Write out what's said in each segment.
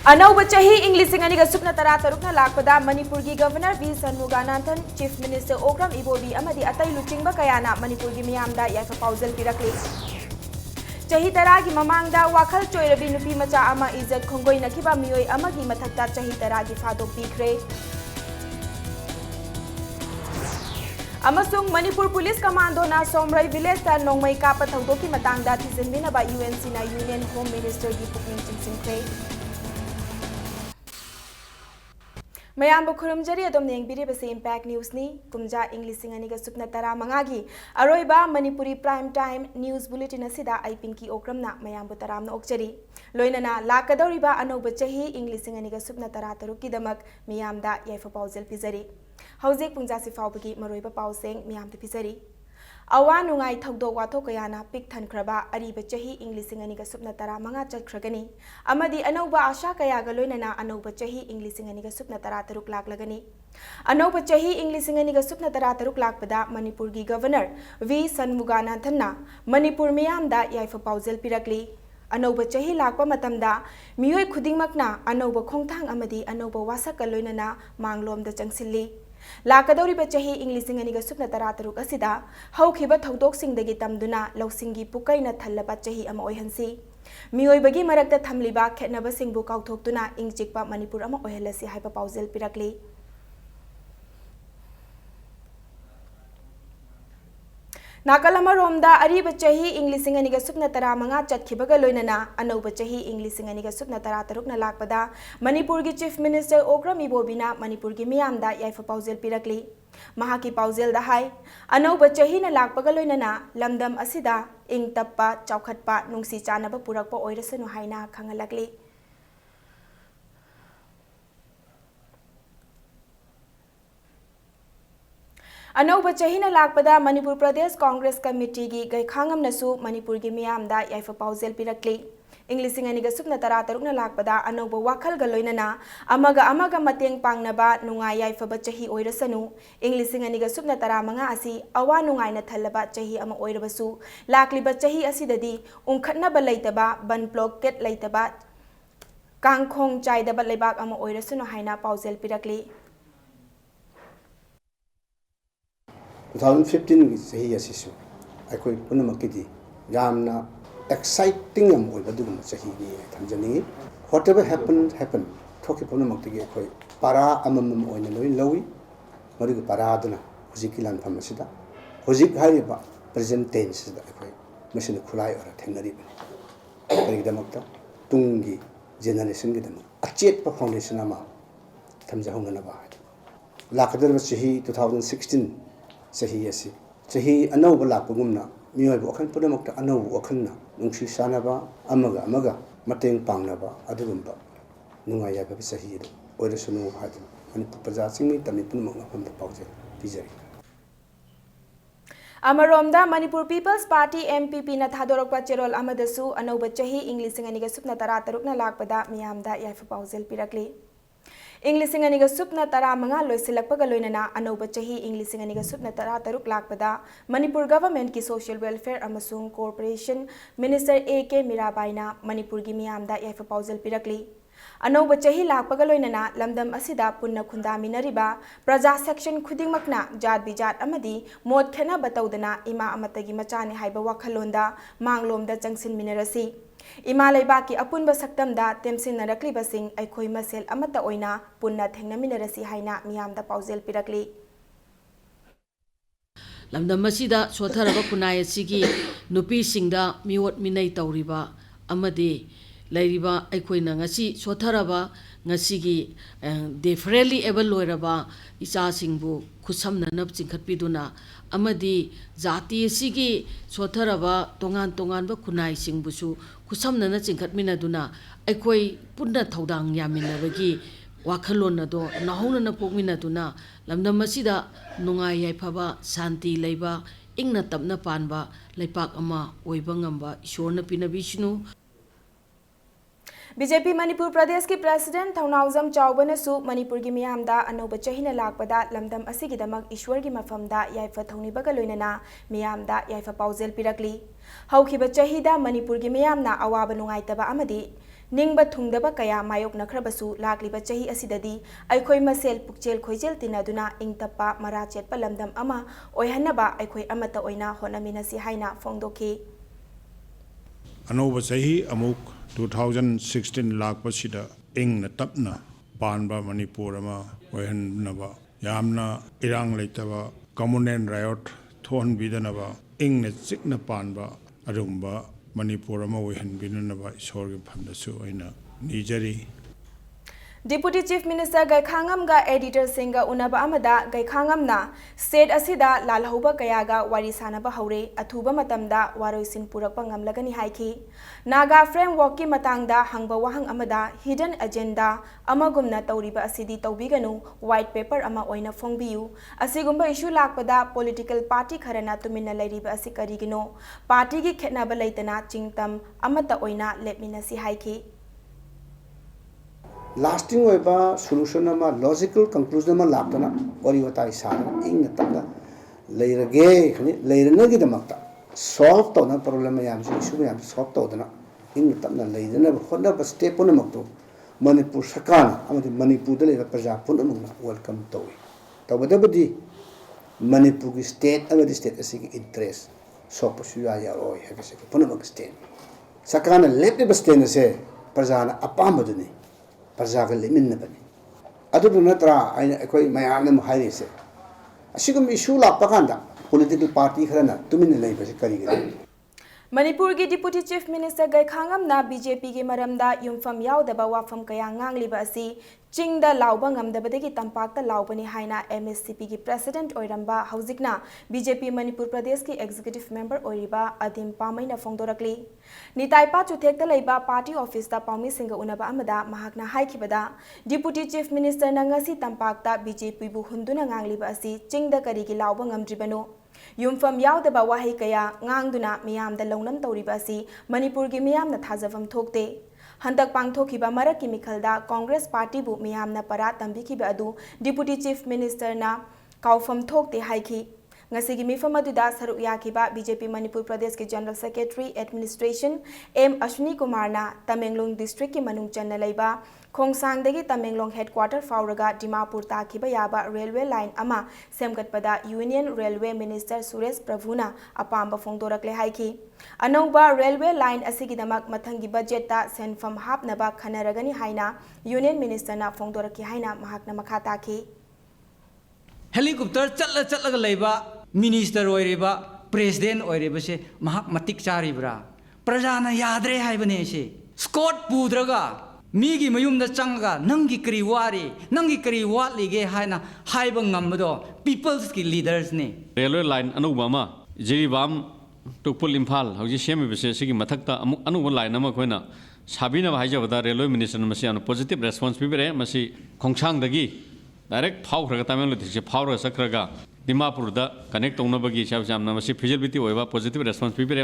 अनौब चाही इंग लिसिंग अनिगा सुपना तरा तरुकना लाकपदा मणिपुर की governor V Shanmuganandan chief minister Okram Ibobi अमदी अतै लुचिंगबा कयाना मणिपुर की मियामदा याफा पाउजल पिरकली चाही तरा की ममांगदा वाखल चोइरबी नुपी मचा अमा इज्जत खोंगोई नखिबा मियोय अमगी मथक्ता चाही तरा की फादोक पीख्रे अमसुंग मणिपुर पुलिस कमांडो ना सोमरई विलेज ता नोंगमई कापा थौदोकी मतांगदा थिजिनबिनबा यूएनसी ना यूनियन होम मिनिस्टर की पुकनिंग चिंसिंख्रे मयाम खुरुमजरी अदम नेंगबिरिबसे इम्पैक्ट न्यूज नी कुमजा इंग्लिसिंग अनिगा सुपना तरा मंगागी अरोइबा Manipuri prime time news bulletin असिदा आई पिंकी ओक्रमना मयाम तरामना ओक्चरी लोइनना लाकदौरिबा अनौब चाही इंग्लिसिंग अनिगा सुपना तरा तरुकीदमक मियामदा याइफा पाउजल पिजरी हौजिक पुंजासी फाउबगी मरोइबा पाउसेंग मियामदा पिजरी अवा नुंगाई थौदोक वाथोक कयाना पिक थनख्रबा अरीब चाही इंग्लिसिंग अनिगा सुपना तरा मंगा चटख्रगनी अमदी अनौबा आशा कयागा लोइनना अनौब चाही इंग्लिसिंग अनिगा सुपना तरा तरुक लाकलगनी अनौब चाही इंग्लिसिंग अनिगा सुपना तरा तरुक लाकपदा मणिपुर की गवर्नर वी सन्मुगानंदनना मणिपुर मियामदा याइफा पाउजल पिरकली अनौब चाही लाकपा मतमदा मियोय खुदिंगमकना अनौब खोंगथांग अमदी अनौब वासक लोइनना मांगलोमदा चंगसिल्ली लाकदौरिबा चाही इंग्लिसिंग अनिगा सुपना तरा तरुक असिदा हौखिबा थौदोकसिंगदगी तमदुना लौसिंगी पुकैना थल्लबा चाही अमा ओइहंसी मियोयबगी मरकता थमलिबा खेतनबसिंगबु काउथोक्तुना इंगचिकपा मणिपुर अमा ओइहलसी हाइबा पाउजल पिरकली नाकल अमरोमदा अरीब चाही इंग्लिसिंग अनिगा सुपना तरा मंगा चटखिबगा लोइनना अनौब चाही इंग्लिसिंग अनिगा सुपना तरा तरुकना लाकपदा मणिपुर की चीफ मिनिस्टर ओग्रम इबोबीना मणिपुर की मियामदा याइफा पाउजल पिरकली महाकी पाउजल हाई अनौब चाहीना लाकपगा लोइनना लमदम असिदा इंग तप्पा चौखटपा नुंगसी चानबा पुरकपा ओइरसनु हाइना खंगलकली अनौब चाहीना लाकपदा मणिपुर प्रदेश कांग्रेस कमिटी की गैखांगमनसु मणिपुर की मियामदा याइफा पाउजल पिरकली इंग्लिसिंग अनिगा सुपना तरा तरुकना लाकपदा अनौब वाखल गलोइनना अमगा मतेंग पांगनबा नुंगाई याइफबा चाही ओइरसनु इंग्लिसिंग अनिगा सुपना तरा मंगा असी अवा नुंगाइना थल्लबा चाही अमा ओइरबसु लाकलिबा चाही असिददी उंखटनबा लैतबा बन ब्लॉकेट लैतबा कांखोंग चाइदबा लेबाक अमा ओइरसनु हाइना पाउजल पिरकली 2015 की सही असिसु अखोई पुनमकिदी यामना एक्साइटिंग अम ओइबदुगम सही नी थमजनी व्हाटएवर हैपन थोके पुनमकिदी अखोई पारा अमम ओइना लोइ लौई मरिग पारा दुना हुजिक लान फमसिदा हुजिक हाइबा प्रेजेंट टेंस दा अखोई मसिन खुलाय और थेंगरी परिगदमक्ता तुंगी जेनरेशन की दम अचेत फाउंडेशन अमा थमजहुंगनबा लाकदर सही 2016 सही असी सही अनौब लापगुमना मियोय वखन पुनमक्ता अनौब वखनना नुंसी सानबा अमगा मतेंग पांगनबा अदुगुंबा नुंगाय याबा सही ओइरसनु हादु मणिपुर प्रजा सिंगमी तमि पुनमक्ना फमदा पाउजे पिजरी अमरोमदा मणिपुर पीपल्स पार्टी एमपीपी ना थादोरकपा चेरोल अमदसु अनौब चाही इंग्लिसिंग अनिगा सुपना तरा तरुकना लाकपदा मियामदा याइफा पाउजल पिरकली इंग्लिसिंग अनिगा सुपना तरा मंगा लोइसिलकपगा लोइनना अनौब चाही इंग्लिसिंग अनिगा सुपना तरा तरुक लाकपदा मणिपुर गवर्नमेंट की सोशल वेलफेयर अमसुंग कॉर्पोरेशन मिनिस्टर ए.के. मीराबाईना मणिपुर की मियामदा याइफा पाउजल पिरकली अनौब चाही लाकपगा लोइनना लमदम असिदा पुन्ना खुंदामिनरिबा प्रजा सेक्शन खुदिंगमकना जात बिजात अमदी मोद खेना बतौदना इमा अमतगी मचाने हाइबा वाखलोंदा मांगलोमदा चंगसिन मिनरसी इमा लेबाकी अपुनबा सक्तमदा तेमसिनरक्लिबसिंग अखोई मसेल अमता ओइना पुन्ना थेंगनमिनरसी हाइना मियामदा पाउजल पिरकली लमदम असिदा सोथरबा खुनाय असिगी नुपीसिंगदा मियोट मिनै तौरिबा अमदि लैरिबा अखोइना ngasi सोथरबा ngasiगी डिफरेंटली एबल लोइरबा इचासिंगबु खुसमननब चिंखटपिदुना अमदि जाति असिगी सोथरबा तोंगान खुनाय सिंगबुसु खुसमनना चिंखटमिनदुना अखोइ पुन्ना थौदांग यामिनबगी वाखलोन अदो नहौनना पोकमिनदुना लमदम असिदा नुंगाय याइफबा शांति लैबा इंगना तपना पानबा लैपाक अमा ओइबा ngamba ईश्वरना पिनबिसनु बीजेपी मणिपुर प्रदेश की प्रेसिडेंट थौनाउजम चाउबनसु मणिपुर की मियामदा अनौब चाहीना लाकपदा लमदम असिगिदमक ईश्वर की मफमदा याइफा थौनिबगा लोइनना मियामदा याइफा पाउजल पिरकली हौखिबा चाहीदा मणिपुर की मियामना अवाब नुंगाइतबा अमदी ꯅꯤꯡꯕ ꯊꯨꯡꯗꯕ ꯀꯌꯥ ꯃꯥꯌꯣꯛꯅꯈ꯭ꯔꯕꯁꯨ ꯂꯥꯛꯂꯤꯕ ꯆꯍꯤ ꯑꯁꯤꯗꯗꯤ ꯑꯩꯈꯣꯏ ꯃꯁꯦꯜ ꯄꯨꯛꯆꯦꯜ ꯈꯣꯏꯖꯦꯜ ꯇꯤꯟꯅꯗꯨꯅ ꯏꯪꯇꯞꯄ ꯃꯔꯥ ꯆꯦꯠꯄ ꯂꯝꯗꯝ ꯑꯃ ꯑꯣꯏꯍꯟꯅꯕ ꯑꯩꯈꯣꯏ ꯑꯃꯠꯇ ꯑꯣꯏꯅ ꯍꯣꯠꯅꯃꯤꯟꯅꯁꯤ ꯍꯥꯏꯅ ꯐꯣꯡꯗꯣꯛꯈꯤ꯫ ꯑꯅꯧꯕ ꯆꯍꯤ ꯑꯃꯨꯛ 2016 ꯂꯥꯛꯄꯁꯤꯗ ꯏꯪꯅ ꯇꯞꯅ ꯄꯥꯟꯕ ꯃꯅꯤꯄꯨꯔ ꯑꯃ ꯑꯣꯏꯍꯟꯅꯕ ꯌꯥꯝꯅ ꯏꯔꯥꯡ ꯂꯩꯇꯕ ꯀꯃꯨꯅꯦꯜ ꯔꯥꯏꯌꯣꯠ ꯊꯣꯛꯍꯟꯕꯤꯗꯅꯕ ꯏꯪꯅ ꯆꯤꯛꯅ ꯄꯥꯟꯕ ꯑꯗꯨꯒꯨꯝꯕ ꯃꯅꯤꯄꯨꯔ ꯑꯃ ꯑꯣꯏꯍꯟꯕꯤꯅꯅꯕ ꯏꯁꯣꯔꯒꯤ ꯐꯝꯗꯁꯨ ꯑꯩꯅ ꯅꯤꯖꯔꯤ꯫ ꯗꯤꯄꯨꯇꯤ ꯆꯤꯐ ꯃꯤꯅꯤꯁꯇꯔ ꯒꯥꯏꯈꯥꯡꯉꯝꯒ ꯑꯦꯗꯤꯇꯔꯁꯤꯡꯒ ꯎꯅꯕ ꯑꯃꯗ ꯒꯥꯏꯈꯥꯡꯉꯝꯅ ꯁ꯭ꯇꯦꯠ ꯑꯁꯤꯗ ꯂꯥꯜꯍꯧꯕ ꯀꯌꯥꯒ ꯋꯥꯔꯤ ꯁꯥꯅꯕ ꯍꯧꯔꯦ, ꯑꯊꯨꯕ ꯃꯇꯝꯗ ꯋꯥꯔꯣꯏꯁꯤꯟ ꯄꯨꯔꯛꯄ ꯉꯝꯂꯒꯅꯤ ꯍꯥꯏꯈꯤ꯫ ꯅꯥꯒꯥ ꯐ꯭ꯔꯦꯝꯋꯥꯔꯛꯀꯤ ꯃꯇꯥꯡꯗ ꯍꯪꯕ ꯋꯥꯍꯪ ꯑꯃꯗ ꯍꯤꯗꯟ ꯑꯦꯖꯦꯟꯗꯥ ꯑꯃꯒꯨꯝꯅ ꯇꯧꯔꯤꯕ ꯑꯁꯤꯗꯤ ꯇꯧꯕꯤꯒꯅꯨ, ꯋꯥꯏꯠ ꯄꯦꯄꯔ ꯑꯃ ꯑꯣꯏꯅ ꯐꯣꯡꯕꯤꯌꯨ, ꯑꯁꯤꯒꯨꯝꯕ ꯏꯁꯨ ꯂꯥꯛꯄꯗ ꯄꯣꯂꯤꯇꯤꯀꯦꯜ ꯄꯥꯔꯇꯤ ꯈꯔꯅ ꯇꯨꯃꯤꯟꯅ ꯂꯩꯔꯤꯕ ꯑꯁꯤ ꯀꯔꯤꯒꯤꯅꯣ? ꯄꯥꯔꯇꯤꯒꯤ ꯈꯦꯠꯅꯕ ꯂꯩꯇꯅ ꯆꯤꯡꯇꯝ ꯑꯃꯠꯇ ꯑꯣꯏꯅ ꯂꯦꯞꯃꯤꯟꯅꯁꯤ ꯍꯥꯏꯈꯤ꯫ lasting oiba solution ama logical conclusion ama laptana wari watai sara ingna tapna leirage khani leirana gi damakta solve tawna problem yam si issue yam solve tawdana ingna tapna leirana khona ba step on makto manipur sakana amadi manipur da leira praja punamuna welcome tawi tawbadabadi manipur gi state amadi state asigi interest so pasu ya ya oi habise punamak state sakana lepe ba state se prajana apamaduni प्रजागा लेमिन्नबनी अदुदु नत्रा अखोई मयामन हाइरिसे असिगम issue लापकांदा political party खरना तुमिन लेबसे करिगे। मणिपुर की डिप्यूटी चीफ मिनिस्टर गैखांगमना बीजेपी की मरमदा युमफम यावदबा वाफम कया ngangliba asi चिंगदा लाउबा ngamdabadagi tampakta laubani haina MSCP की प्रेसिडेंट ओइरंबा हौजिकना बीजेपी मणिपुर प्रदेश की एग्जीक्यूटिव मेंबर ओइरिबा अदिम पामैना फोंदोरकली। निताइपा चुथेक्ता लेबा पार्टी ऑफिस दा पाउमी सिंगा उनबा अमदा महाकना हाइखिबदा डिप्यूटी चीफ मिनिस्टर नंगसी tampakta बीजेपी बु हुंदुना ngangliba asi चिंगदा करिगी लाउबा ngamdribano युमफम यावदबा वाही कया ngang मियामदा लौनम तौरिबा असि मणिपुर की मियामना थाजफम थोकते। हंतक पांगथोखिबा मरक की मिखलदा कांग्रेस पार्टी बु मियामना परा तंबिखिबा अदु डिप्यूटी चीफ मिनिस्टर ना काउफम थोकते हाइखी। ngasi मिफम अदुदा सरुक याखिबा बीजेपी मणिपुर प्रदेश के general secretary administration M Ashwini Kumar ना तमेंगलोंग डिस्ट्रिक्ट की मनुंग चन्ना लेबा खोंगसांगदगी तमेंगलोंग हेडक्वार्टर फाउरगा दिमापुर ताखिबा याबा रेलवे लाइन अमा सेमगतपदा यूनियन रेलवे मिनिस्टर सुरेश प्रभुना अपाम्बा फोंदोरकले हाइखी। अनौबा रेलवे लाइन असिगिदमक मथंगी बजेटता सेनफम हापनबा खनरगनी हाइना यूनियन मिनिस्टरना फोंदोरकी हाइना महाकना मखा ताखी। हेलीकॉप्टर चलग लेबा मिनिस्टर ओइरेबा प्रेसिडेंट ओइरेबसे महाक मतिक चारिब्रा प्रजाना याद्रे हाइबने से स्कॉट पुद्रगा मीगी मयुमदा चंगा नंगी करी वारी नंगी करी वाटलीगे हाइना हाइबा ngambado पीपल्स की लीडर्स ने रेलवे लाइन अनुबमा जिरीबाम टुकपुल इम्फाल हौजी सेमिबसे सिगी मथक्ता अमुक अनुब लाइन अमा खोइना साबिना हाइजबदा रेलवे मिनिस्टर मसी अनु पॉजिटिव रेस्पॉन्स पिबरे मसी खोंगसांगदगी डायरेक्ट फाउखरगा तमेंगलो दिसे फाउरगा सकरगा दिमापुरदा कनेक्ट तौनबगी साबजामना मसी फिजिबिलिटी ओइबा पॉजिटिव रेस्पॉन्स पिबरे।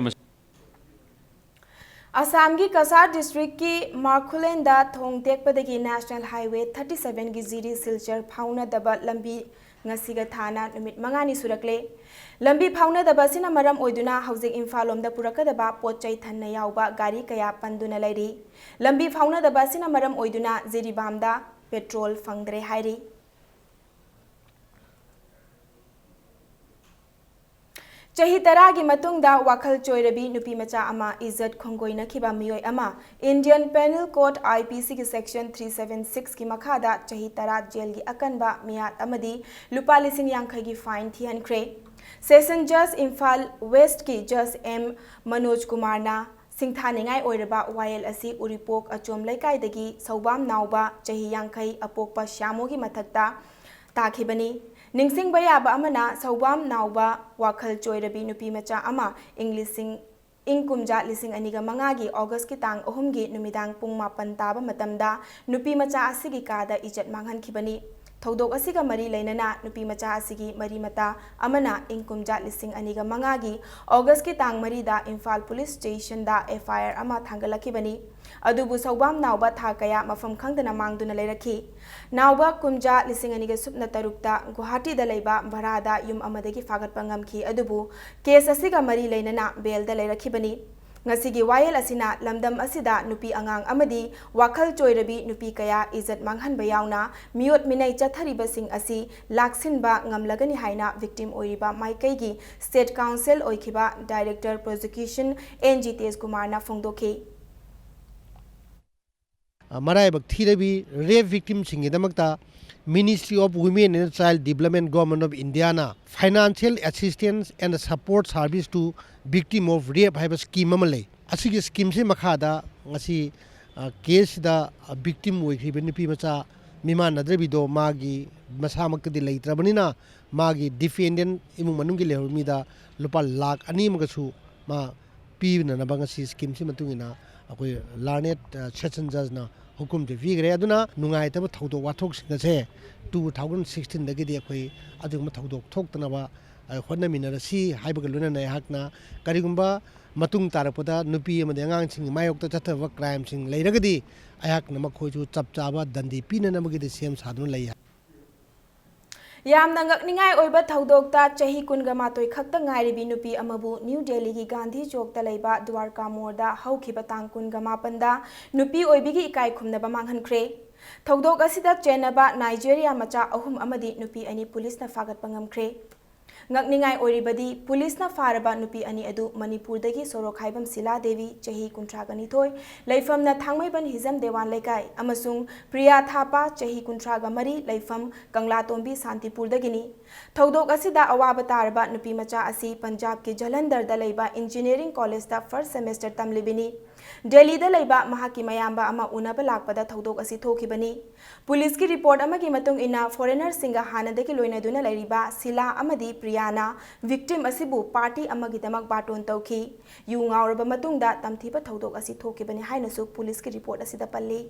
असम की कसार डिस्ट्रिक्ट की मार्कुलेंदा थोंगटेकपदगी नेशनल हाईवे 37 की जीरी सिलचर फाउनदबा लंबी ngasiga thana numit mangani surakle lambi फाउनदबा सिना मरम ओइदुना हौजिक इम्फालोमदा पुरकदबा पोचै थन्ना यावबा गाड़ी कया पंदुना लैरी लंबी फाउनदबा सिना मरम ओइदुना जिरीबामदा पेट्रोल फंगद्रे हाइरी। चही तरा की मतुंगदा वाखल चोइरबी नुपी मचा अमा इज्जत खोंगोइनखिबा मियोय अमा इंडियन पेनल कोड IPC की सेक्शन 376 की मखादा चही तरा जेल की अकनबा मियात अमदी लुपा लिसिंग यांखै की फाइन थिहनख्रे। सेशन जज इम्फाल वेस्ट की जज एम मनोज कुमार ना सिंथानिंगाई ओइरबा वायल असी उरिपोक अचोम लैकाइदगी सौबाम नावबा चही यांखै अपोकपा श्यामो की मथक्ता ताखिबनी। निंगसिंग बयाबा अमना सौबाम नावबा वाखल चोइरबी नुपी मचा अमा इंग कुमजा लिसिंग अनिगा मंगागी ऑगस्ट की तांग अहुमगी नुमिदांग पुंग मापन ताबा मतमदा नुपी मचा असिगी कादा इज्जत मांगहनखिबनी। थौदोक असिगा मरी लैनना नुपी मचा असिगी मरी मता अमना इंग कुमजा लिसिंग अनिगा मंगागी ऑगस्ट की तांग मरीदा इम्फाल पुलिस स्टेशन दा FIR अमा थांगलखिबनी। अदुबु सौबाम नावबा था कया मफम खंगदना मांगदुना लेरखी। नावबा कुमजा लिसिंग अनिगा सुपना तरुकता गुवाहाटी दा लेबा भरादा युम अमदगी फागतपा ngamखी अदुबु केस असिगा मरी लैनना बेल दा लेरखिबनी। Ngasigi wayel asina lamdam asida nupi angang amadi wakhal choirabi nupi kaya izat manghanba yauna miot minai chathariba sing asi laksinba ngamlagani haina victim oiriba maikaigi state council oikhiba director prosecution NG Tej Kumar na phongdokhi Maraibak Thirabi rape victim Singidamakta Ministry of Women and Child Development Government of India financial assistance and support service to victim of rape have a scheme amale. Asigi scheme se makhada ngasi case da victim oikhiba nupi macha mima nadrabido magi masamakdi leitrabanina magi defendant imung manunggi lehurmida lupa lakh ani magasu ma pibna na bangasi scheme se matungina akoi larnet session judge na hukum de vigre aduna nungai taba thaudo wathok singase 2016 dagidi akoi adugma thaudo thoktanaba honna minarasi haibaga luna na hakna karigumba matung tarapada nupi amade angang sing mayokta chathaba crime sing leiragadi ayakna makhoju chapchaba dandi pina namagi sem sadun lei Yamna ngakningai oiba thaudokta chahi kunga matoi khakta ngairibi nupi amabu New Delhi gi Gandhi Chowk ta leiba Dwarka Morda haukhiba tang kunga mapanda nupi oibigi ikai khumnaba manghankhre thaudok asida chenaba Nigeria macha ahum amadi nupi ani police na fagat pangamkhre ngakningai oiribadi police na faraba nupi ani adu Manipur dagi sorok haibam Sila Devi chahi kuntragani thoi leifam na thangmaiban hizam dewan lekai amasung Priya Thapa chahi kuntraga mari leifam Kangla Tombi Santipur dagini thaudok asida awaba taraba nupi macha asi Punjab ki Jalandhar da leiba engineering college da first semester tamlibini Delhi da leiba mahaki mayamba ama unaba lakpada thaudok asi thokibani police ki report amagi matung ina foreigner singa hanadagi loina duna leiriba Sila amadi Priyana victim asibu party amagi damak baton tauki yu ngauraba matungda tamthiba thaudok asi thokibani hainasu police ki report asida palli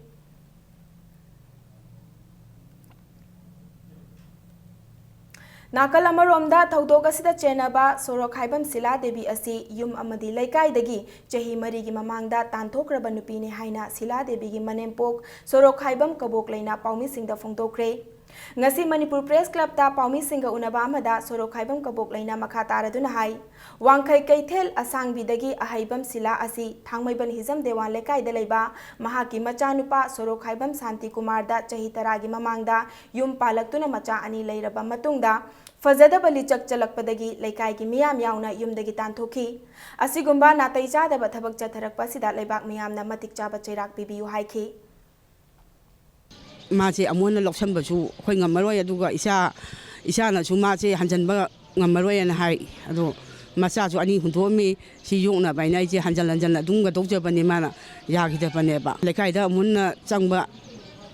Nakal amaromda thaudok asida chenaba sorok haibam Sila Devi asi yum amadi laikai dagi chahi mari gi mamangda tanthokraba nupi ne haina Sila Devi gi manempok sorok haibam kabok leina paumi singda phongtokre ngasi Manipur Press Club ta paumi singa unaba amada sorok haibam kabok leina makha taraduna hai wangkhai kaithel asang bidagi ahaibam Sila asi thangmaiban hizam dewan lekai da leiba mahaki macha nupa sorok haibam Santi Kumar da chahi taragi mamangda yum palaktuna macha ani leiraba matungda fazada bali chak chalakpadagi laikai gi miyam yauna yumdagi tanthoki asigumba natai chadaba thabak chatharakpa sida leibak miyamna matik chaba chairak pibiyu haiki mache amona loksan basu khoi ngamaroi aduga isa na su mache hanjanba ngamaroi na hai adu macha ju ani hundomi si yungna bainai je hanjalan adunga dokje bani mana yagida bane ba lekai da munna changba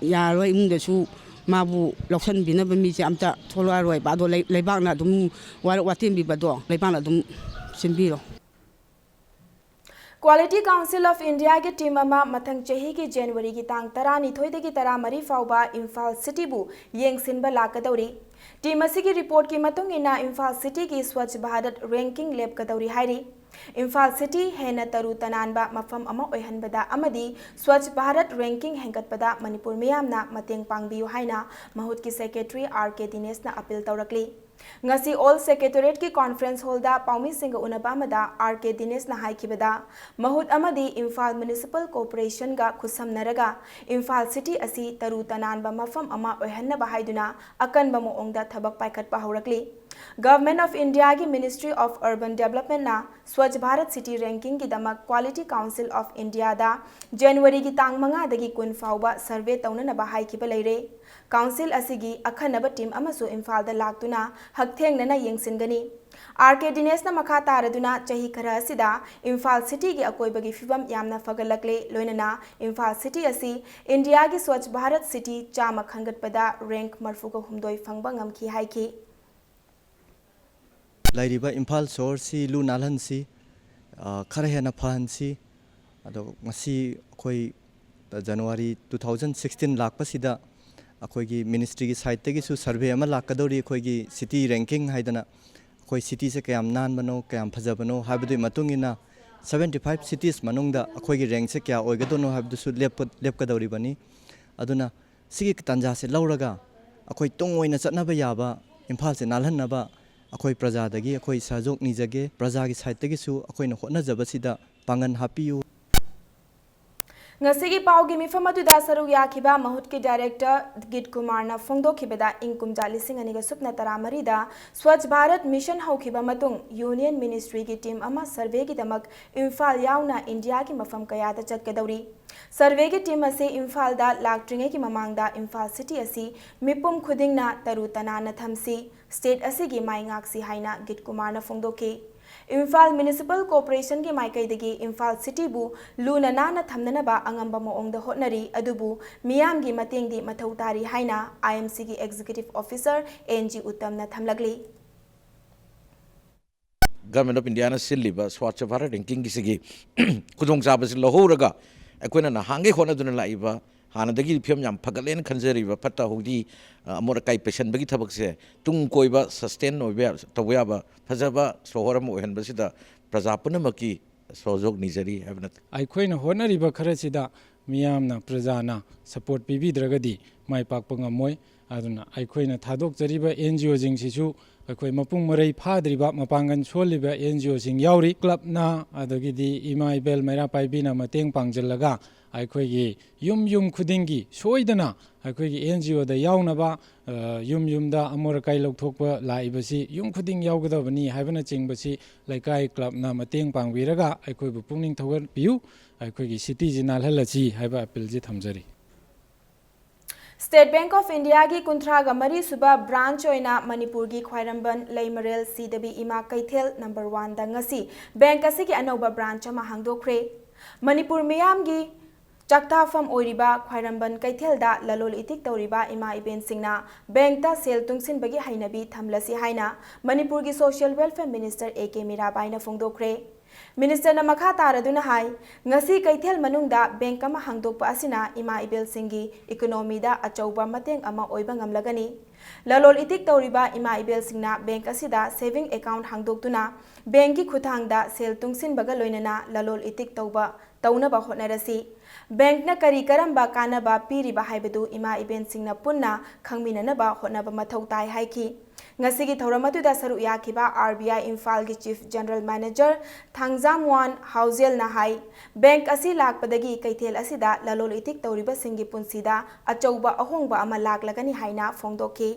yaroi mungda su mabu loksan bina bami je amta tholwaroi ba do leibak na dum watim bi ba do leibak na dum simbiro Quality Council of India के team अमा मथंग चही की जनवरी की तांग तरानी थोइदे की तरा मरी फाउबा Imphal city बु येंगसिनबा लाकदौरी team असी की रिपोर्ट की मतुंग इना इम्फाल सिटी की स्वच्छ भारत रैंकिंग लेब कदौरी हाइरी इम्फाल सिटी हेना तरु तनानबा मफम अमा ओइहनबदा अमदी स्वच्छ भारत रैंकिंग हेंगतपदा मणिपुर मियामना मतेंग पांगबियु हाइना महूत की सेक्रेटरी आर.के. दिनेश ना appeal तौरकली ngasi all secretariat ki conference hall da paumi singa unabamada R.K. Dinesh na haikibada mahut amadi Imphal Municipal Corporation ga khusam naraga Imphal City asi taru tananba mafam ama oihanna bahaiduna akanba moongda thabak paikhat pa haurakli Government of India ki Ministry of Urban Development na Swachh Bharat City Ranking ki damak Quality Council of India da January ki tang manga dagi kun fauba survey tauna na bahai ki leire Council asigi akhanaba team amasu Imphal da laktuna haktheng nana yengsingani R.K. Dinesh na makha taraduna chahi khara asida Imphal City ki akoibagi fibam yamna fagalakle loinana Imphal City asi India ki Swachh Bharat City chama khangatpada rank marfuga humdoi phangba ngamki haiki लाइरिबा इम्फाल सोर सी लू नालन सी खरा हेना फहन सी अदो ngasi khoi January 2016 lakpasida akhoi ministry gi site tegi su survey ama lakadori khoi gi city ranking haidana khoi city se kayam nan bano kayam phajabano habdu matungina 75 cities manungda akhoi gi rank se kya oigadono habdu su lep kadori bani aduna sigi tanja se lauraga akhoi tongoina chatnaba yaba imphal se nalhanaba अखोई प्रजा दगी अखोई सहयोग निजगे प्रजा की side तगी सु अखोई न होना जबसिदा pangan hapiu ngasigi paugi mifam aduda saruk yakhiba mahutki director Git Kumarna phongdokhibada ingkumja lising aniga supna taramari da Swachh Bharat mission haukiba matung Union Ministry ki team ama survey ki damak Imphal yauna India ki mafam kaya da chatkadauri survey ki team ase Imphal da laktringe ki mamangda Imphal city asi mipum khudingna taru tanana thamsi state asi gi maingaksi haina Git Kumarna phongdokhi Imphal Municipal Corporation ki maikaidagi Imphal City bu luna nana thamnanaba angamba moongda hotnari adubu miyam gi matengdi mathau tari haina IMC ki Executive Officer NG Uttamna thamlagli Government of India na silliba Swachh Bharat ranking gi sigi kudong sabas lohuraga akoina na hange khona duna laiba hanadagi phiam yam phagalen khanjariba phatta hodi amora kai patient bagi thabak se tung koiba sustain oiba tawya fajaba sohoram ohen basida praja punamaki sojok nijari habna aikoina honariba kharasida miyamna prajana support pibidragadi mai pakpa ngamoi aduna aikoina thadok jariba NGO jingsisu akoi mapung marai phadriba mapangan soliba NGO sing yauri club na adagidi imai bel maira paibina mateng pangjallaga aikoigi yum khudingi soidana aikoigi NGO da yaunaba yumda amora kai lokthokpa laibasi yum khuding yaugadabani haibana chingbasi laikai club na mateng pangbiraga aikoibu pungning thogan piu aikoigi city jinal halachi haiba appeal ji thamjari State Bank of India ki kuntraga mari suba branch oina Manipur gi Khwairamban Leimarel CW Ima Kaithel number 1 da ngasi bank asigi anoba branch ama hangdokre Manipur miyam gi Chaktafam oiriba Khwairamban Kaithel da lalol itik tawriba Ima Iben Singna bank ta sel tungsin bagi hainabi thamlasi haina Manipur gi Social Welfare Minister AK Mirabai na phongdokre Minister na makha taraduna hai ngasi Kaithel manungda bank ama hangdokpa asina Ima Ibel Singhi economy da achauba mateng ama oiba ngamlagani lalol itik tawriba Ima Ibel Singna bank asida saving account hangdoktuna bank ki khuthangda sel tungsin baga loinana lalol itik tawba taunaba hotnarasi bank na kari karamba kanaba piriba haibadu Ima Ibel Singna punna khangminanaba hotnaba mathau tai haiki ngasigi thauramatuda saru yakhiba RBI Imphal gi Chief General Manager Thangjamwan Hauzel na hai bank asi lakpadagi Kaithel asida lalol itik tawriba singi punsida achauba ahongba ama laklagani haina phongdokhi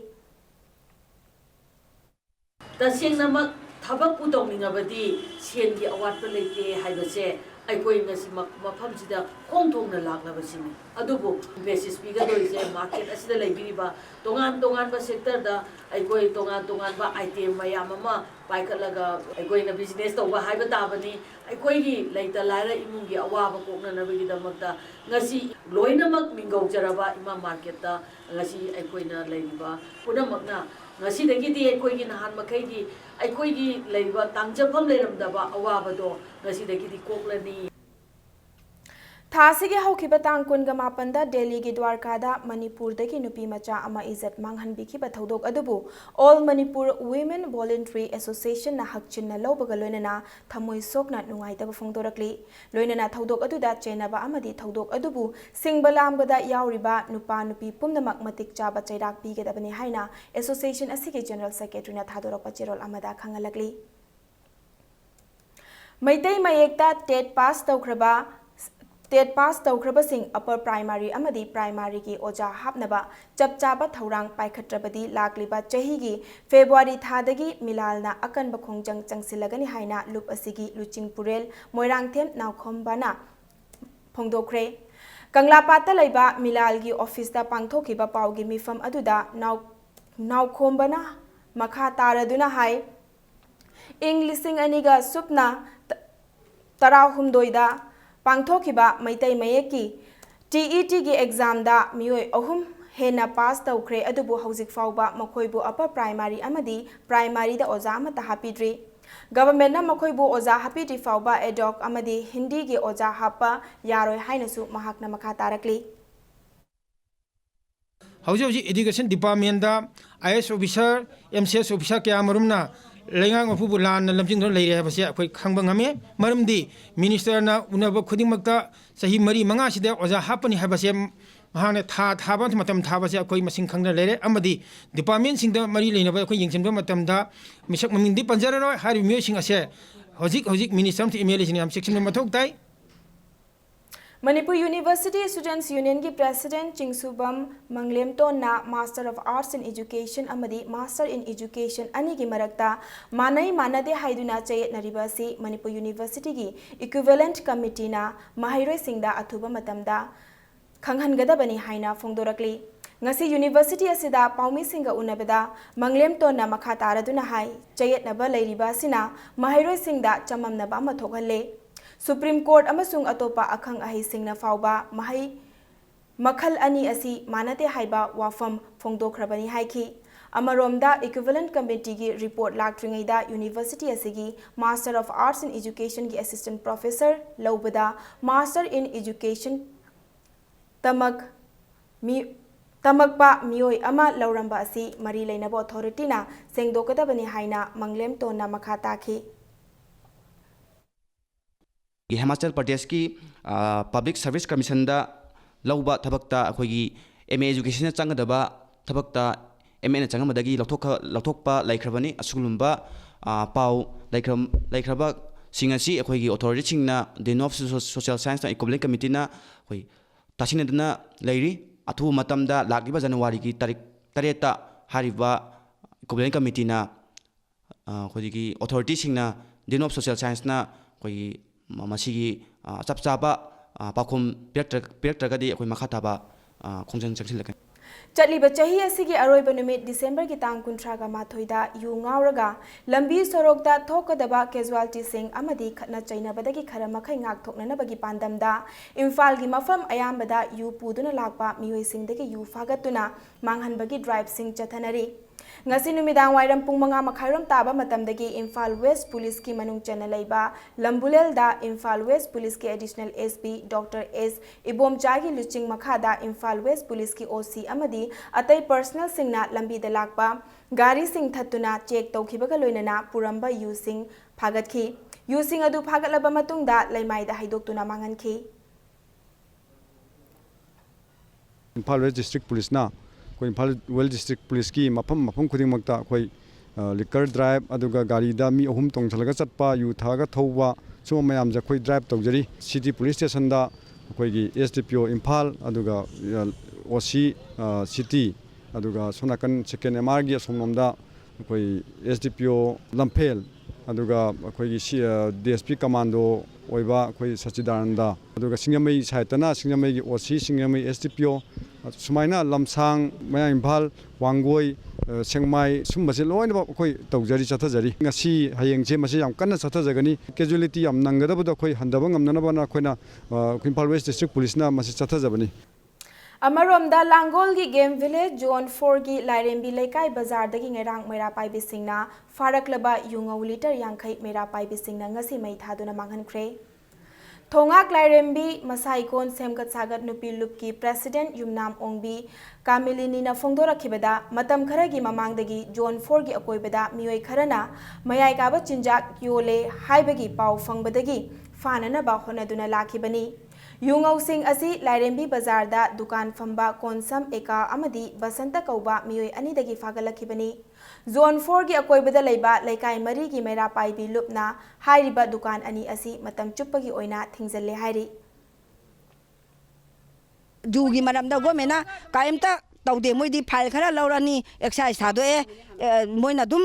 tasengnamak thabak putongningabadi sengi awatpa leite haibase aikoi ngasi mafamsida khongthongna laklabasini adubu basis piga doise market asida leibiriba tongan ba sector da aikoi tongan ba item mayam ama paikalaga aikoi na business toba haiba tabani aikoi gi leita laira imungi awaba kokna nabigi damakta ngasi loinamak mingau jaraba ima market da ngasi aikoi na leiba punamakna ngasi dagidi aikoi gi nahan makai gi aikoi gi leiba tangjafam leiramdaba awabado ngasi dagidi koklani Thasigi haukiba tang kunga mapanda Delhi gi Dwarkada Manipur dagi nupi macha ama izat manghanbi ki bathodok adubu All Manipur Women Voluntary Association na hakchinna lawbaga loinana thamoi sokna nungaitaba phongdorakli loinana thodok aduda chenaba amadi thodok adubu singbalamgada yauriba nupa nupi pumnamak matik chaba chairak pigedabani haina association asigi general secretary na thadorapa cherol amada khangalakli Maitai mayekta TET pass tawkraba TET pass tawkrabasing upper primary amadi primary ki oja hapnaba chapchaba thaurang paikhatrabadi lakliba chahi gi February thadagi milalna akanba khongjang changsilagani haina lup asigi luching purel moirangthem nawkhombana phongdokre Kanglapata laiba milal gi office da pangthokiba pawgi mifam aduda nawkhombana makha taraduna hai Englishing aniga supna tarahumdoida Pangthokiba Maitai Mayeki TET gi exam da mioi ahum hena pass tawkre adubu hauzik fawba makhoibu upper primary amadi primary da oza amata hapidri government na makhoibu oza hapidri fawba adok amadi hindi gi oza hapa yaroi hainasu mahakna makha tarakli hauji education department da IS officer MCS officer kya marumna lengang mafubu lan lamjing don leire habase akhoi khangba ngame marumdi minister na unaba khudingmakta sahi mari manga sida oja hapani habase mahane tha matam thabase akhoi masing khangna leire amadi department sing da mari leina ba akhoi yengchimba matam da misak maming di panjara ro hari mi sing ase hojik minister ti email sini am section mathok tai Manipur University Students Union ki President Chingsubam Manglemton na Master of Arts in Education amadi Master in Education ani ki marakta manai manade haiduna chayet naribasi Manipur University ki Equivalent Committee na Mahairoi Singda Athuba Matamda Khanghangadabani haina Fongdorakli ngasi University asida Paumi Singa unabeda Manglemton na makha taraduna hai chayet naba lairiba sina Mahairoi Singda chamamnaba mathokhale Supreme Court amasung atopa akhang ahi singna fauba mahai makhal ani asi manate haiba wafam phongdokhrabani haiki amaromda Equivalent Committee gi report laktringaida University asigi Master of Arts in Education gi Assistant Professor laubada Master in Education tamakpa mioi ama lauramba asi mari leinaba authority na sengdokadabani haina manglem to na makhata khi Himachal Pradesh की public service commission दा लौबा थबक्ता अखोगी MA education चंगदबा थबक्ता MA चंगमदगी लौथोकपा लाइख्रबनी असुगुलुंबा पाउ लाइख्रबा सिंगसी अखोगी अथॉरिटी सिंगना dean of social science equivalent committee ना अखोई तासिनदना लैरी अथु मतमदा लागिबा जनवरी की तारीख 8 हारिबा इक्विवेलेंट कमिटी ना अखोगी अथॉरिटी सिंगना देन ऑफ सोशल साइंस ना अखोगी मसीगी चप चाबा पाखुम पेरक्ट्रगदी अखोई मखाताबा खोंजंग चंगसिलकन चलिबा चाही असिगी अरोइबा नुमित डिसेंबर की तांग 38 you ngauraga lambi sorokta thokadaba casualty sing amadi khatna chainabadagi khara makhai ngak thoknanabagi pandamda imphal gi mafam ayambada yu puduna lakpa mioi singdagi yu fagatuna manghanbagi drive sing chathanari ngasi numidang wairam pung manga makhairam taba matamdagi Imphal West Police ki manung chana leiba Lambulel da Imphal West Police ki additional SP Dr. S Ibomchagi luching makhada Imphal West Police ki OC amadi atai personal singna lambi da lakpa gari sing thatuna check tawkhibaga loinana puramba yu sing phagatki yu sing adu phagatlaba matungda laimai da haidoktuna mangankhi Imphal West District Police na Imphal West District Police ki mafam khudingmakta khoi liquor drive aduga gari da mi ahum tongthalaga chatpa yu thaga thouwa sum mayam ja khoi drive tawjari city police station da khoi gi SDPO Imphal aduga OC city aduga sonakan second MR gi somnomda khoi SDPO Lamphel aduga khoi gi DSP commando oiba khoi Sachidananda aduga singamai saitana singamai gi OC singamai SDPO sumaina lamsang maya Imphal wangoi sengmai sumbase loina khoi tawjari chathajari ngasi hayengche mase yam kanna chathajagani casualty yam nangadabada khoi handaba ngamnana bana khoina Imphal West District Police na mase chathajabani Amaromda Langol gi Game Village Zone 4 gi Lairembi Laikai Bazar dagi ngerang mera pai bisingna faraklaba yungau liter yangkhai mera pai bisingna ngasi mai thaduna manghankhre Thongak Lairembi Masaikon Semgat Sagat Nupi Lupki President Yumnam Ongbi Kamilini na Fongdora Kibada Matam Kharagi Mamangdagi Zone 4 gi akoibada mioi kharana mayai kaba chinjak yole haibagi pau fangbadagi fanana ba honaduna lakibani Yungau Singh asi Lairembi Bazar da dukan famba konsam eka amadi basanta kauba mioi ani dagi fagalakibani Zone 4 gi akoibada leiba laikai mari gi mera paibi lupna hairiba dukan ani asi matam chuppagi oina thingjalle hairi Jugi maramda gomena kaimta tawde moidi file khara laurani exercise thadoe moina dum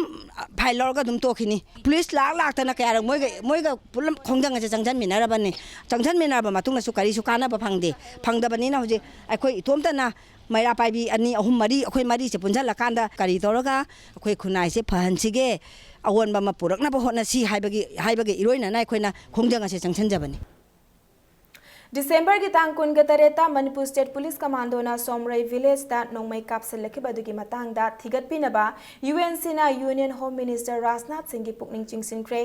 file laurga dum tokhini police lak tana kaya moiga pulam khongjang che changjan minarabani changjan minaraba matungna su kari su kana ba phangda bani na hoje akoi itomta na maira paibi ani ahum mari akoi mari che punjal lakanda kari toroga akoi khunai se phansige awon ba ma purakna ba hotna si haibagi iroina na akoi na khongjang che changjan jabani December ki tang kun gatareta Manipur State Police Commando na Somrai Village da nongmai kapsel lakibadugi matang da thigat pinaba UNC na Union Home Minister Rajnath Singh gi pukning chingsinkre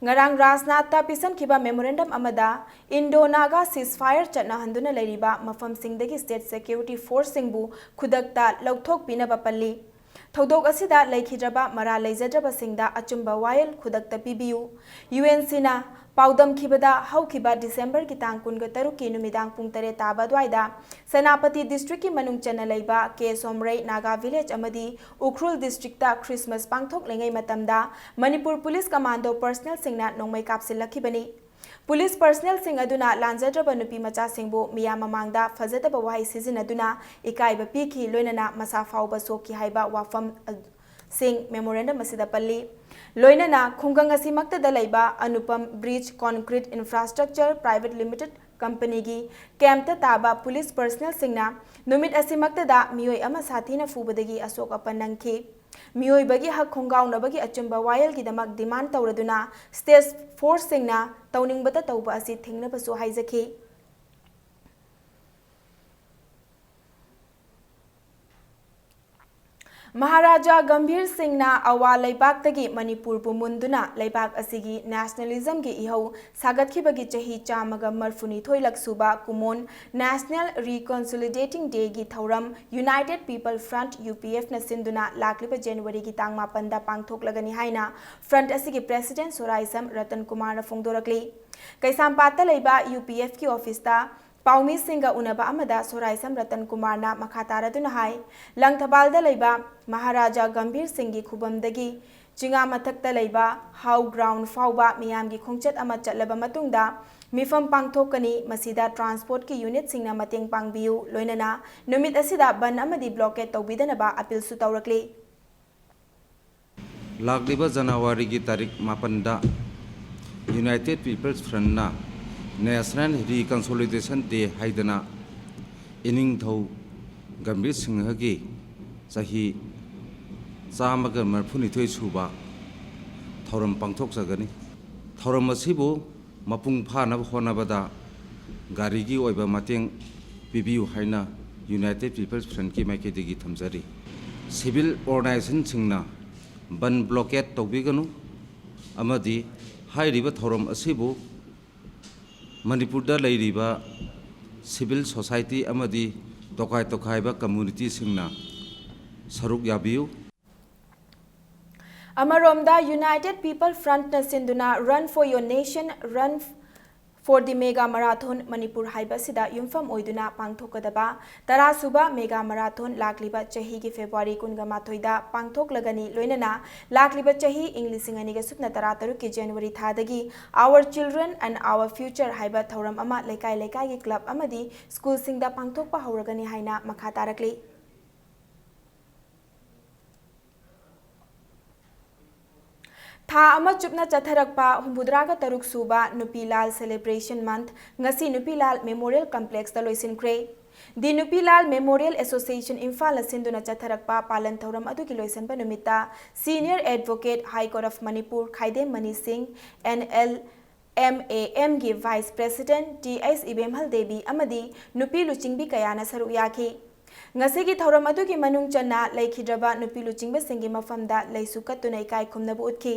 ngarang Rajnath ta pisan kiba memorandum amada Indo-Naga ceasefire chatna handuna lairiba mafam singdagi state security force singbu khudakta lauthok pinaba palli Thodok asida laikhidraba mara leijadraba singda achumba wayal khudakta pibiu UNC na पाउदमखिबदा हौखिबा December की तांग कुनगा तरुक की नुमिदांग पुंग तरे ताबा द्वाइदा सेनापति district की मनुंग चन्ना लैबा के सोमरई नागा विलेज अमदी उखरुल डिस्ट्रिक्ट ता क्रिसमस पांगथोक लेंगै मतमदा मणिपुर पुलिस कमांडो पर्सनल सिंगना नोंमै कापसिलखिबनी पुलिस पर्सनल सिंग अदुना लांजद्रब नुपी मचा सिंगबो मिया ममांगदा फजदब वाहै सिजिनदुना इकाइब पीखी लोइनना मसा फाउबा सोकी हाइबा वाफम सिंग मेमोरेंडम असिदा पल्ली लोइनना खुंगंग असिमक्तदा लैबा अनुपम bridge concrete infrastructure private limited company की कैंप ताबा पुलिस पर्सनल सिंगना नुमित असिमक्तदा मियोय अमा साथीना फुबदगी अशोक अपन नंखी मियोयबगी हक खुंगाउनबगी अचुंबा वायलगिदमक डिमांड तौरदुना स्टेट फोर्स सिंगना तौनिंगबता तौबा असि थिंगनबसु हाइजखी महाराजा गंभीर सिंह अवा लेबाक्तगी मणिपुर बुमुंदुना लेबाक असिगी नेशनलिज्म की इहौ सागतखिबगी चही चामग मरफुनिथोय लक्सुबा कुमोन नेशनल रिकॉन्सोलिडेटिंग डे की थौरम यूनाइटेड पीपल फ्रंट यूपीएफ न सिंधुना लाक्लिबा जनवरी की तांग मापंदा पांगथोकलगनी हाइना फ्रंट असिगी प्रेसिडेंट सोराइसम रतन कुमार फोंदोरकली कैसामपाता लेबा यूपीएफ की ऑफिसता पाउमी सिंह उनबा अमदा सोराइसम रतन कुमार ना मखातारदुना हाय लंगथबालदा लेबा महाराजा गंभीर सिंह की खुबमदगी चिंगा मथक्ता लेबा हाउ ग्राउंड फाउबा मियामगी खोंचत अमा चलबा मतुंगदा मिफम पांगथोकनी मसीदा ट्रांसपोर्ट की यूनिट सिंगना मतेंग पांगबियु लोइनना नुमित असिदा बन अमदी ब्लॉकेट तौबिदनबा अपील सु तौरकली लाक्लिबा जनवरी की तारीख 5 यूनाइटेड पीपल्स फ्रंट ना नेशनल रिकॉन्सोलिडेशन डे हाइदना इनिंगथौ गंभीर सिंह की चाही चामग मरफुनिथोय सुबा थौरम पांथोकजगनी थौरम असिबु मपुंग फानब होनबदा गारी की ओइबा मतेंग पिबियु हाइना यूनाइटेड पीपल्स फ्रंट की माइकेदगी थमजरी सिविल ऑर्गेनाइजेशन सिंगना बन ब्लॉकेट तौबिगनु अमदी हाइरिबा थौरम असिबु मणिपुरदा लैरिबा सिविल सोसाइटी अमदी तोखाय तोखायबा कम्युनिटी सिंगना सरुक याबियु अमरोमदा यूनाइटेड पीपल फ्रंट न सिंधुना run for your nation run for the mega marathon Manipur हाइबसिदा युमफम ओइदुना पांगथोकदबा तरासुबा मेगा मैराथन लाक्लिबा चही की फेब्रुआरी 28 पांगथोकलगनी लोइनना लाक्लिबा चही इंग्लिसिंग अनिगा सुपना तरातरु की जनवरी थादगी our children and our future हाइबा थौरम अमा लेकाय लेकाय की क्लब अमदी स्कूल सिंगदा पांगथोकपा हौरगनी हाइना मखा तारकली था अमा चुपना चथरकपा हुमुद्रागा तरुक सुबा Nupilal celebration month ngasi Nupilal memorial complex दा लोइसिनख्रे the Nupilal memorial association Imphal सिंधुना चथरकपा पालन थौरम अदुगी लोइसनबा नुमिता senior advocate high court of Manipur Khaidem Mani Singh NLMAM की vice president TS Ibemhal Devi अमदी नुपी लुचिंगबी कयाना सरुक याखी ngasi की थौरम अदुगी मनुंग चन्ना लेखिद्रबा नुपी लुचिंगबे सिंगी मफमदा लेसु कत्तुना इकाई खुमनबु उतखी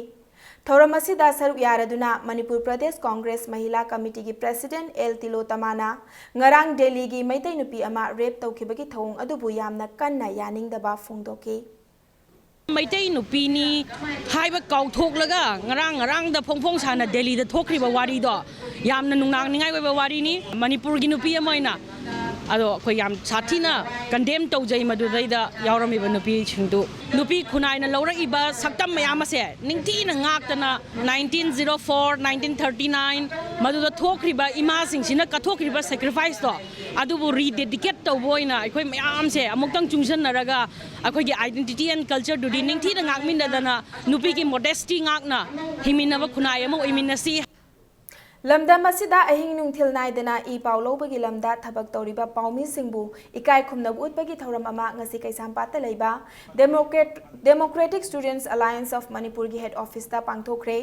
थौरम असिदा सरुक यारदुना मणिपुर प्रदेश कांग्रेस महिला कमिटी की प्रेसिडेंट एल तिलोतमाना ngarang दिल्ली की मैतै नुपी अमा रेप तौखिबगी थौंग अदुबु यामना कन्ना यानिंगदबा फोंदोके मैतै नुपीनी हाइबा काउथोकलगा ngarang दा फोंफोंग साना दिल्ली दा थोखरिबा वारी दो यामना नुंगनांग निंगाय वेबा वारीनी मणिपुर की नुपी अमाइना अदो अखोय याम साथीना कंडेम तौजै मदुदैदा यावरमिबा नुपी छिंदु नुपी खुनाइना लौरइबा सक्तम मयाम से निंगथीना ngakतना 1904 1939 मदुदा थोखरिबा इमा सिंगसिना कथोखरिबा सैक्रिफाइस दो अदुबु रीडेडिकेट तौबोइना अखोय मयाम से अमुक्तंग चुंगसनरगा अखोयगी आइडेंटिटी एंड कल्चर दुदि निंगथीना ngakमिनदना नुपी की मोडेस्टी ngakना हिमिनबा खुनाइ अमा ओइमिनसी लमदम असिदा अहिंग नुंथिल नाइदना इ पाउलौबगी लमदा थबक तौरिबा पाउमी सिंगबु इकाय खुमनबु उतबगी थौरम अमा ngasi कैसामपाता लैबा democratic students alliance of Manipur की हेड ऑफिस दा पांगथोखरे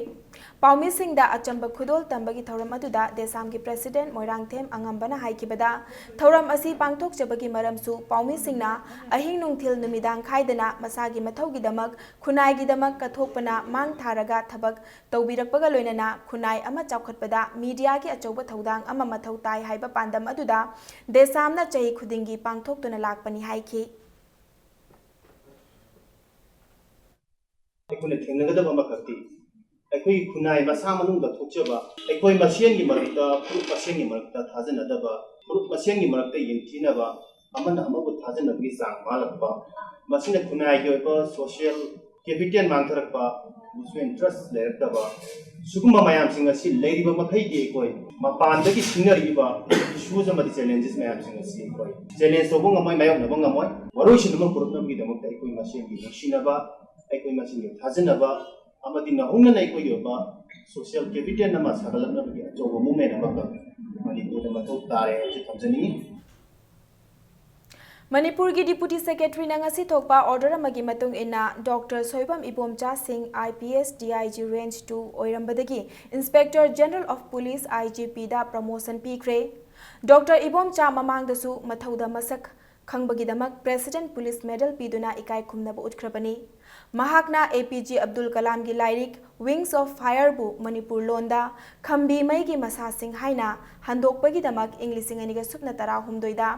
पाउमी सिंगदा अचंब खुदोल तंबगी थौरम अदुदा देसाम की प्रेसिडेंट मोइरांगथेम अंगंबना हाइकिबदा थौरम असि पांगथोकचबगी मरमसु पाउमी सिंगना अहिंग नुंथिल नुमिदांग खाइदना मसागी मथौगिदमक खुनाइगिदमक कथोकपना मांग थारगा थबक तौबिरकपगा लोइनना खुनाइ अमा चौखटपदा मीडिया की अचौब थौदांग अमा मथौ ताई हाइबा पांदम अदुदा देसामना चही खुदिंगी पांगथोकतुना लाकपनी हाइखी अखुना थेंगनगदब अमा खक्ति ꯑꯩꯈꯣꯏ ꯈꯨꯟꯅꯥꯏ ꯃꯁꯥ ꯃꯅꯨꯡꯗ ꯊꯣꯛꯆꯕ ꯑꯩꯈꯣꯏ ꯃꯁꯦꯟꯒꯤ ꯃꯔꯛꯇ ꯐꯨꯔꯨꯞ ꯃꯁꯦꯟꯒꯤ ꯃꯔꯛꯇ ꯊꯥꯖꯅꯗꯕ ꯐꯨꯔꯨꯞ ꯃꯁꯦꯟꯒꯤ ꯃꯔꯛꯇ ꯌꯦꯡꯊꯤꯅꯕ ꯑꯃꯅ ꯑꯃꯕꯨ ꯊꯥꯖꯅꯕꯒꯤ ꯆꯥꯡ ꯃꯥꯜꯂꯛꯄ ꯃꯁꯤꯅ ꯈꯨꯟꯅꯥꯏꯒꯤ ꯑꯣꯏꯕ ꯁꯣꯁꯤꯌꯦꯜ ꯀꯦꯄꯤꯇꯦꯜ ꯃꯥꯡꯊꯔꯛꯄ ꯃꯨꯆꯨꯋꯦꯜ ꯏꯟꯇꯔꯦꯁ ꯂꯩꯔꯛꯇꯕ ꯁꯤꯒꯨꯝꯕ ꯃꯌꯥꯝꯁꯤꯡ ꯑꯁꯤ ꯂꯩꯔꯤꯕ ꯃꯈꯩꯗꯤ ꯑꯩꯈꯣꯏ ꯃꯄꯥꯟꯗꯒꯤ ꯁꯤꯡꯅꯔꯤꯕ ꯏꯁꯨꯁ ꯑꯃꯗꯤ ꯆꯦꯂꯦꯟꯖꯦꯁ ꯃꯌꯥꯝꯁꯤꯡ ꯑꯁꯤ ꯑꯩꯈꯣꯏ ꯆꯦꯂꯦꯟꯖ ꯇꯧꯕ ꯉꯝꯃꯣꯏ ꯃꯥꯌꯣꯛꯅꯕ ꯉꯝꯃꯣꯏ ꯋꯥꯔꯣꯏꯁꯤꯟ ꯑꯃ ꯄꯨꯔꯛꯅꯕꯒꯤꯗꯃꯛꯇ ꯑꯩꯈꯣꯏ ꯃꯁꯦꯟꯒꯤ ꯅꯨꯡꯁꯤꯅꯕ ꯑꯩꯈꯣꯏ ꯃꯁꯦꯟꯒꯤ ꯊꯥꯖꯅꯕ ꯑꯃꯗꯤ ꯅꯍꯧꯅꯅ ꯑꯩꯈꯣꯏꯒꯤ ꯑꯣꯏꯕ ꯁꯣꯁꯤꯌꯦꯜ ꯀꯦꯄꯤꯇꯦꯜ ꯑꯃ ꯁꯥꯒꯠꯂꯛꯅꯕꯒꯤ ꯑꯆꯧꯕ ꯃꯨꯚꯃꯦꯟ ꯑꯃꯈꯛ ꯃꯅꯤꯄꯨꯔꯗ ꯃꯊꯧ ꯇꯥꯔꯦ ꯍꯥꯏꯕꯁꯤ ꯊꯝꯖꯅꯤꯡꯉꯤ ꯃꯅꯤꯄꯨꯔꯒꯤ ꯗꯤꯄꯨꯇꯤ ꯁꯦꯀ꯭ꯔꯦꯇꯔꯤꯅ ꯉꯁꯤ ꯊꯣꯛꯄ ꯑꯣꯔꯗꯔ ꯑꯃꯒꯤ ꯃꯇꯨꯡ ꯏꯟꯅ doctor Soibam Ibomcha Singh IPS DIG range 2 ꯑꯣꯏꯔꯝꯕꯗꯒꯤ ꯏꯟꯁꯄꯦꯛꯇꯔ ꯖꯦꯅꯔꯦꯜ ꯑꯣꯐ ꯄꯨꯂꯤꯁ IGPꯗ ꯄ꯭ꯔꯃꯣꯁꯟ ꯄꯤꯈ꯭ꯔꯦ ꯗꯣꯛꯇꯔ ꯏꯕꯣꯝꯆꯥ ꯃꯃꯥꯡꯗꯁꯨ ꯃꯊꯧꯗ ꯃꯁꯛ ꯈꯪꯕꯒꯤꯗꯃꯛ ꯄ꯭ꯔꯦꯁꯤꯗꯦꯟꯠ ꯄꯨꯂꯤꯁ ꯃꯦꯗꯜ ꯄꯤꯗꯨꯅ ꯏꯀꯥꯏ ꯈꯨꯝꯅꯕ ꯎꯠꯈ꯭ꯔꯕꯅꯤ ꯃꯍꯥꯛꯅ APJ ꯑब्ꯗꯨꯜ ꯀꯂꯥꯝꯒꯤ ꯂꯥꯏꯔꯤꯛ ꯋꯤꯡꯁ ꯑꯣꯐ ꯐꯥꯌꯔꯕꯨ ꯃꯅꯤꯄꯨꯔ ꯂꯣꯟꯗ ꯈꯝꯕꯤ ꯃꯩꯒꯤ ꯃꯁꯥꯁꯤꯡ ꯍꯥꯏꯅ ꯍꯟꯗꯣꯛꯄꯒꯤꯗꯃꯛ ꯏꯪ 2019ꯗ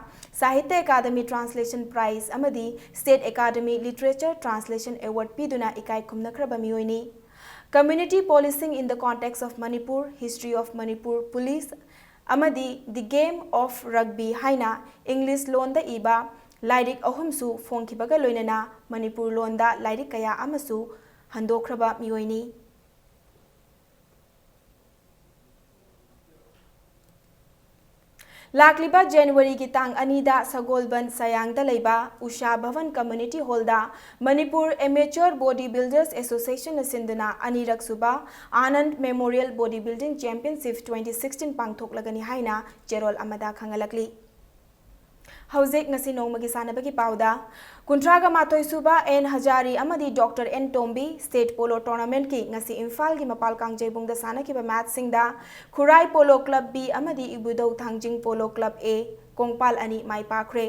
ꯁꯥꯍꯤꯇ꯭य ꯑꯦꯀꯥꯗꯃꯤ ꯇ꯭ꯔꯥꯟꯁꯂꯦꯁꯟ ꯄ꯭ꯔꯥꯏꯖ ꯑꯃꯗꯤ state academy literature translation award ꯄꯤꯗꯨꯅ ꯏꯀꯥꯏ ꯈꯨꯝꯅꯈ꯭ꯔꯕ ꯃꯤꯑꯣꯏꯅꯤ Community Policing in the Context of Manipur, History of Manipur Police amadi The Game of Rugby haina English londa iba lairik ahumsu phongkibaga loinana Manipur londa lairik kaya amasu handokhraba miyoini Lakliba January ki tang anida Sagolban Sayangda leiba Usha Bhavan Community Hallda Manipur Amateur Bodybuilders Association asinduna anirak suba Anand Memorial Bodybuilding Championship 2016 pangthoklagani haina Cherol amada khangalakli Hauzik ngasi nongmagi sanabagi pauda Kuntraga matoi suba N Hajari amadi Dr. N Tombi State Polo Tournament ki ngasi Imphal gi mapal kangjebungda sanakiba match singda Khurai Polo Club B amadi Ibudau Thangjing Polo Club A Kongpal ani mai pakre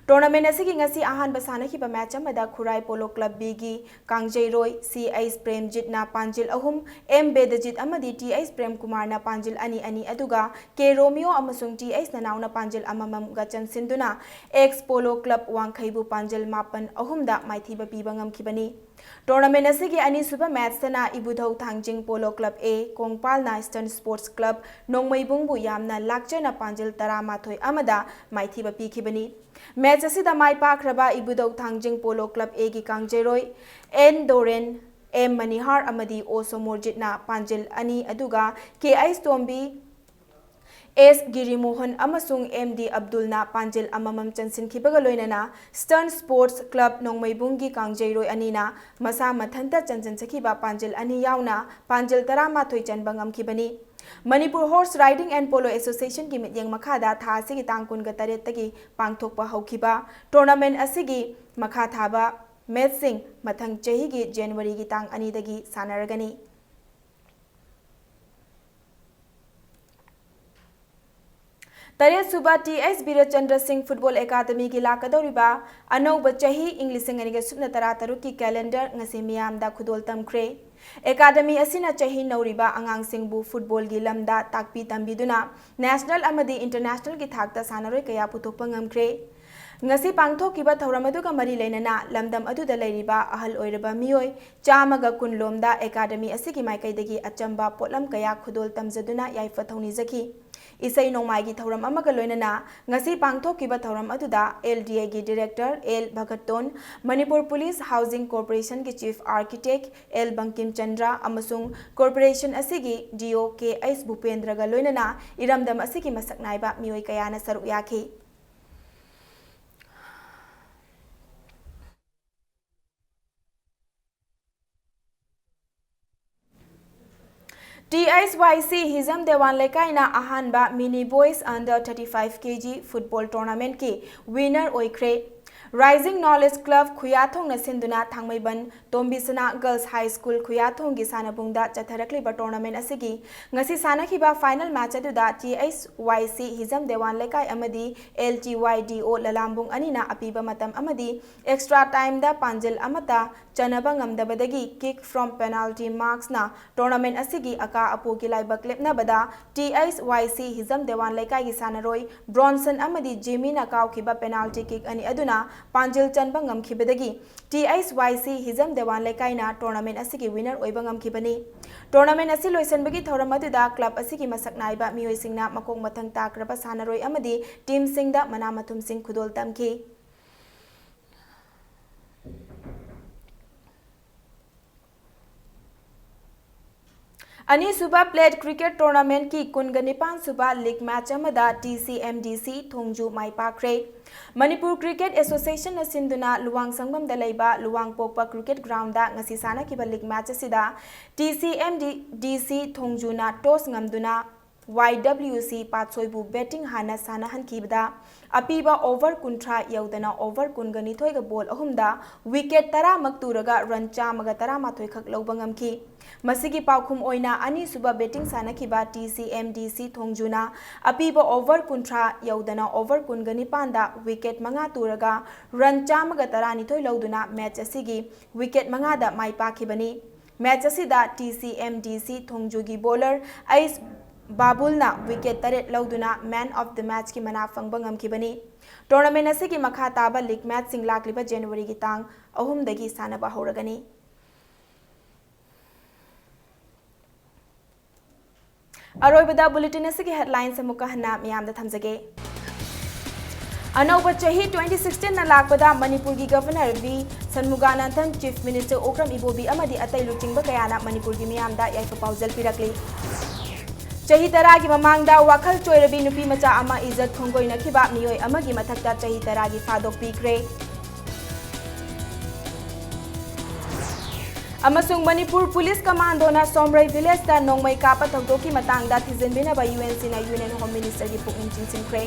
Tournament asigi ngasi ahan basana ki ba match amada Khurai Polo Club B gi Kangjei C.H. Premjit na Panjil ahum M. Bedajit amadi T.H. Prem Kumar na Panjil ani aduga K. Romeo amasung T.H. Nanaw na Panjil amamam gachan sinduna X. Polo Club Wangkhaibu Panjil mapan ahumda maithiba piba ngamkhibani Tournament asigi ani suba match na Ibudau Thangjing Polo Club A Kongpal na Eastern Sports Club Nongmaibungbu yamna lakchana Panjil Taramathoi amada maithiba pikhibani Match asida mai pakraba Ibudau Thangjing Polo Club A gi Kangjei N Doren M Manihar amadi Osomorjit na Panjil ani aduga K.I. Tombi S. Girimohan amasung M.D. Abdul na Panjil amamam chansin kibaga loinana Stern Sports Club Nongmaibungi Kangjei anina masa mathanta chanchan sakiba Panjil ani yauna Panjil Taramathoi chanba ngamkhibani Manipur Horse Riding and Polo Association ki mityang makhada tha asigi tang 19 tagi pangthokpa haukiba tournament asigi makha thaba matching mathang chahi gi January gi tang 2 dagi sanaragani Tariat Suba T.S. Birachandra Singh Football Academy ki lakadoriba anauba chahi English ngani subna tarataru ki calendar ngasi miyamda khudol tamkhre Academy asina chahi nauriba angang singbu football gi lamda takpi tambiduna national amadi international ki thakta sanaroi kaya puthokpa ngamkhre ngasi pangthokiba thauram aduga mari leinana lamdam aduda leiriba ahal oiraba miyoi chamaga kunlomda Academy asigi maikaidagi achamba potlam kaya khudol tamjaduna yaifa thauni jaki Isai nongmai gi thauram amaga loinana ngasi pangthokiba thauram aduda LDA gi director L Bhagaton Manipur Police Housing Corporation gi chief architect L Bankim Chandra amasung corporation asigi DO K.S. Bhupendra ga loinana iramdam asigi masak naiba mioi kayana saruk yakhi TSYC Hizam Dewan Lekaina Ahanba Mini Boys Under 35 kg Football Tournament ki winner oikre Rising Knowledge Club Khuyathong na sinduna Thangmaiban Tombisana Girls High School Khuyathong gi sanabungda chatharakliba tournament asigi ngasi sanakhiba final match aduda TSYC Hizam Dewan Lekai amadi LTYDO Lalambung anina apiba matam amadi extra time da Panjil amata chanaba ngamdabadagi kick from penalty marks na tournament asigi aka apu gi laibak lepna bada TSYC Hizam Dewan Lekai gi sanaroi Bronson amadi Jimmy na kaw khiba penalty kick ani aduna पांजिल चनबा ngamkhibadagi TSYC Hizam Dewan Lekaina tournament asigi winner oiba ngamkhibani tournament asi loisanbagi thoram aduda club asigi masak naiba mioi singna makong mathang takraba sanaroi amadi team singda mana mathum sing khudol tamki Ani Suba played cricket tournament ki Kunganipan Suba League match amada TCMDC Thongju Mai Pakre. Manipur Cricket Association na sinduna Luang Sangbam Dalaiba Luang Pokpa Cricket Ground da ngasi sana kiba league match asida TCMDC Thongju na toss ngamduna YWC Patsoibu betting hana sana hankibda apiba over kuntra yaudana over kungani thoiga ball ahumda wicket tara makturaga run chamaga tara mathoi khak lobangam ki masigi paukhum oina ani suba betting sana kiba TCMDC Thongjuna apiba over kuntra yaudana over kungani panda wicket manga turaga run chamaga tara ni thoi loduna match asigi wicket manga da mai pakhibani match asida TCMDC Thongjugi bowler Ice Babulna wicket taret lauduna man of the match ki mana fangbang amkibani tournament asigi makha taba league match sing lakliba January gi tang ahum dagi sanaba horagani aroibada bulletin asigi headlines amuka hana miyamda thamjage Anauba chahi 2016 na lakpada Manipur gi governor V Sanmuganathan chief minister Okram Ibobi amadi atai luchingba kayana Manipur gi miyamda yaifa paujal pirakli Chahi taragi mamangda wakhal choirabi nupi macha ama izat khongoi nakhiba miyoi amagi mathakta chahi taragi fadok pikre Amasung Manipur Police Commando na Somrai Village ta nongmai kapa thokdoki matangda thijinbina ba UNC na Union Home Minister gi pukning chingsingkre